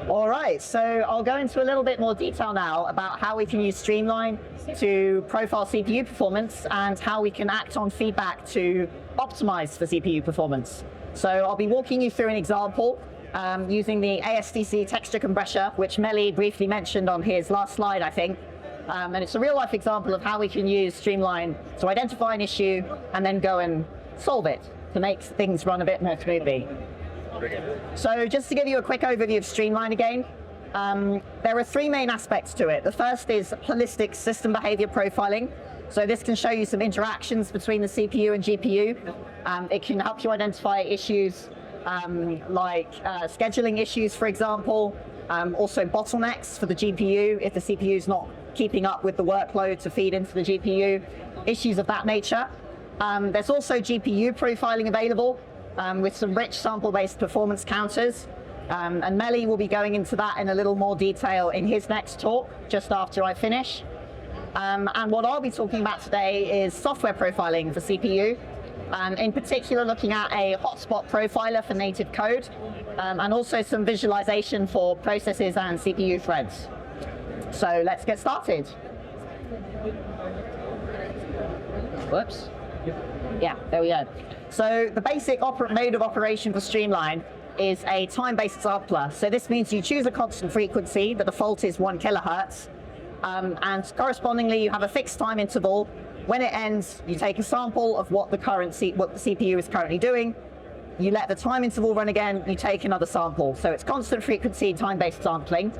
All right, so I'll go into a little bit more detail now about how we can use Streamline to profile CPU performance and how we can act on feedback to optimize for CPU performance. So I'll be walking you through an example using the ASTC texture compressor, which Meli briefly mentioned on his last slide, I think. And it's a real-life example of how we can use Streamline to identify an issue and then go and solve it to make things run a bit more smoothly. So just to give you a quick overview of Streamline again, there are three main aspects to it. The first is holistic system behavior profiling. So this can show you some interactions between the CPU and GPU. It can help you identify issues like scheduling issues, for example, also bottlenecks for the GPU if the CPU is not keeping up with the workload to feed into the GPU, issues of that nature. There's also GPU profiling available with some rich sample-based performance counters. And Meli will be going into that in a little more detail in his next talk, just after I finish. And what I'll be talking about today is software profiling for CPU, in particular looking at a hotspot profiler for native code, and also some visualization for processes and CPU threads. So let's get started. Whoops. Yeah, there we go. So the basic mode of operation for Streamline is a time-based sampler. So this means you choose a constant frequency. The default is 1 kilohertz. And correspondingly, you have a fixed time interval. When it ends, you take a sample of what the CPU is currently doing. You let the time interval run again, you take another sample. So it's constant frequency, time-based sampling.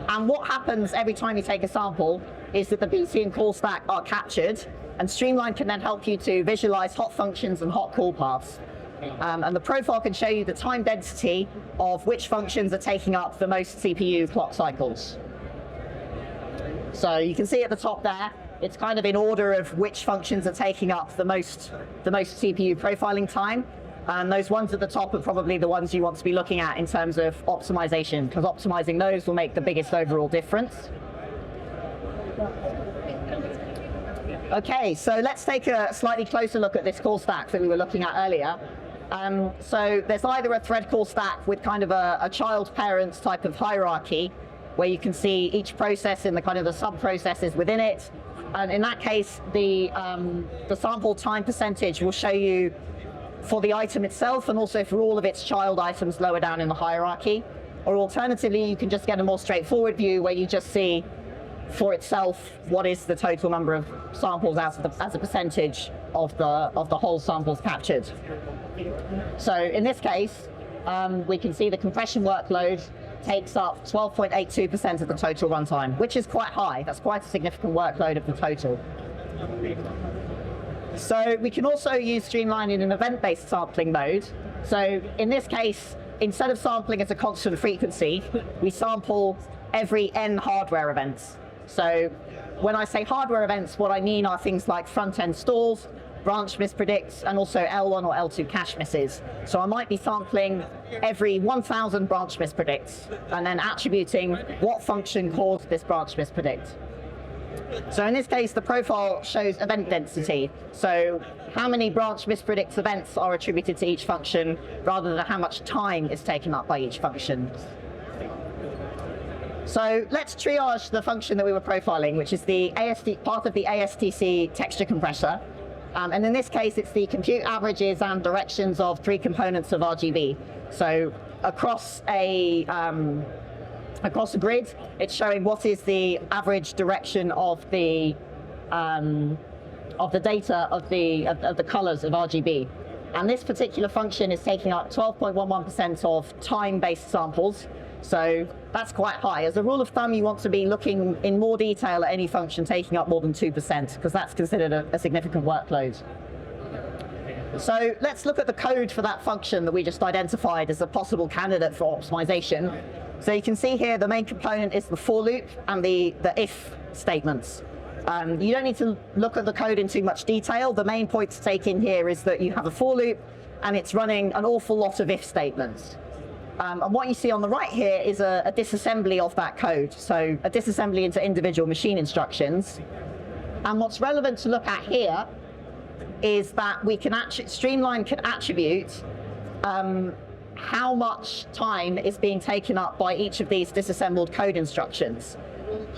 And what happens every time you take a sample is that the BC and call stack are captured, and Streamline can then help you to visualize hot functions and hot call paths. And the profile can show you the time density of which functions are taking up the most CPU clock cycles. So you can see at the top there, it's kind of in order of which functions are taking up the most CPU profiling time. And those ones at the top are probably the ones you want to be looking at in terms of optimization, because optimizing those will make the biggest overall difference. Okay, so let's take a slightly closer look at this call stack that we were looking at earlier. So there's either a thread call stack with kind of a child-parent type of hierarchy, where you can see each process and the kind of the sub-processes within it. And in that case, the sample time percentage will show you for the item itself and also for all of its child items lower down in the hierarchy. Or alternatively, you can just get a more straightforward view where you just see for itself what is the total number of samples as a percentage of the whole samples captured. So in this case, we can see the compression workload takes up 12.82% of the total runtime, which is quite high. That's quite a significant workload of the total. So we can also use Streamline in an event-based sampling mode. So in this case, instead of sampling at a constant frequency, we sample every n hardware events. So when I say hardware events, what I mean are things like front-end stalls, branch mispredicts, and also L1 or L2 cache misses. So I might be sampling every 1,000 branch mispredicts and then attributing what function caused this branch mispredict. So in this case, the profile shows event density. So how many branch mispredicts events are attributed to each function rather than how much time is taken up by each function. So let's triage the function that we were profiling, which is the part of the ASTC texture compressor. And in this case, it's the compute averages and directions of 3 components of RGB. So across a grid, it's showing what is the average direction of the data of the colors of RGB. And this particular function is taking up 12.11% of time-based samples. So that's quite high. As a rule of thumb, you want to be looking in more detail at any function taking up more than 2%, because that's considered a significant workload. So let's look at the code for that function that we just identified as a possible candidate for optimization. So you can see here the main component is the for loop and the if statements. You don't need to look at the code in too much detail. The main point to take in here is that you have a for loop and it's running an awful lot of if statements. And what you see on the right here is a disassembly of that code, so a disassembly into individual machine instructions. And what's relevant to look at here is that we can Streamline can attribute how much time is being taken up by each of these disassembled code instructions.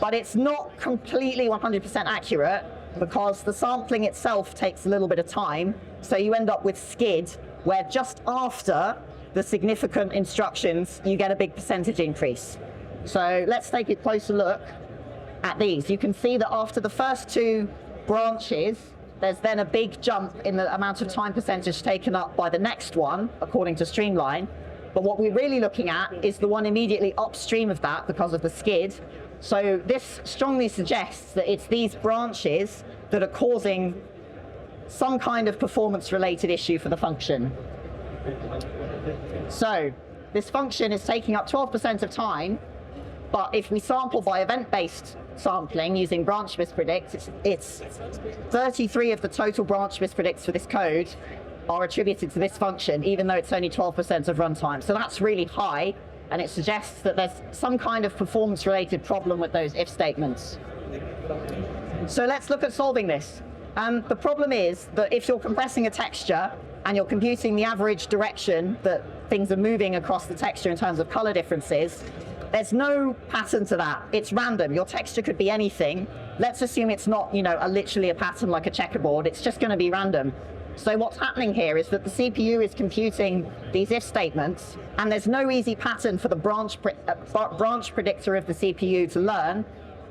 But it's not completely 100% accurate because the sampling itself takes a little bit of time. So you end up with SCID, where just after the significant instructions, you get a big percentage increase. So let's take a closer look at these. You can see that after the first two branches, there's then a big jump in the amount of time percentage taken up by the next one, according to Streamline. But what we're really looking at is the one immediately upstream of that because of the SCID. So this strongly suggests that it's these branches that are causing some kind of performance-related issue for the function. So this function is taking up 12% of time, but if we sample by event-based sampling using branch mispredicts, it's 33 of the total branch mispredicts for this code are attributed to this function, even though it's only 12% of runtime. So that's really high, and it suggests that there's some kind of performance-related problem with those if statements. So let's look at solving this. The problem is that if you're compressing a texture and you're computing the average direction that things are moving across the texture in terms of color differences, there's no pattern to that. It's random. Your texture could be anything. Let's assume it's not, literally a pattern like a checkerboard. It's just going to be random. So what's happening here is that the CPU is computing these if statements, and there's no easy pattern for the branch predictor of the CPU to learn,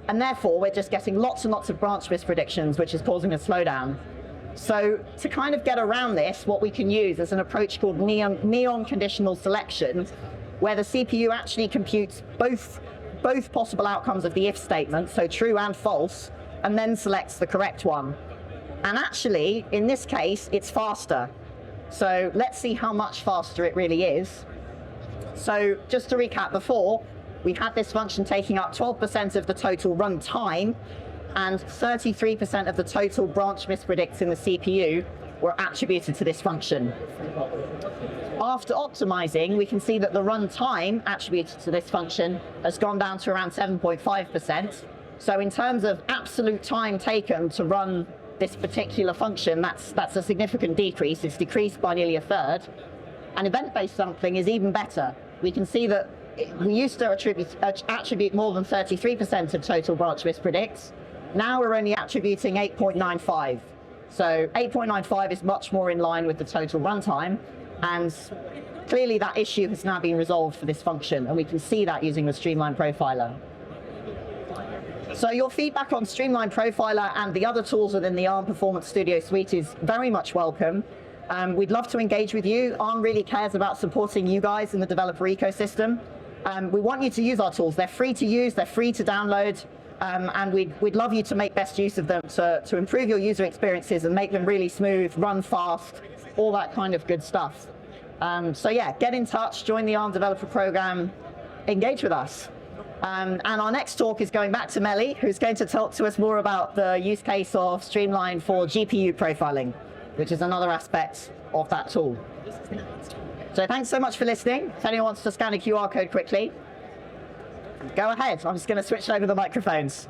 and therefore we're just getting lots and lots of branch mispredictions, which is causing a slowdown. So to kind of get around this, what we can use is an approach called neon conditional selection, where the CPU actually computes both possible outcomes of the if statement, so true and false, and then selects the correct one. And actually, in this case, it's faster. So let's see how much faster it really is. So just to recap before, we had this function taking up 12% of the total run time, and 33% of the total branch mispredicts in the CPU were attributed to this function. After optimizing, we can see that the run time attributed to this function has gone down to around 7.5%. So in terms of absolute time taken to run this particular function, that's a significant decrease. It's decreased by nearly a third. And event-based sampling is even better. We can see that we used to attribute more than 33% of total branch mispredicts. Now we're only attributing 8.95. So 8.95 is much more in line with the total runtime, and clearly that issue has now been resolved for this function, and we can see that using the Streamline profiler. So your feedback on Streamline profiler and the other tools within the ARM Performance Studio suite is very much welcome. We'd love to engage with you. ARM really cares about supporting you guys in the developer ecosystem. We want you to use our tools. They're free to use, they're free to download, and we'd love you to make best use of them to improve your user experiences and make them really smooth, run fast, all that kind of good stuff. So yeah, get in touch, join the ARM developer program, engage with us. And our next talk is going back to Melly, who's going to talk to us more about the use case of Streamline for GPU profiling, which is another aspect of that tool. So thanks so much for listening. If anyone wants to scan a QR code quickly, go ahead. I'm just going to switch over the microphones.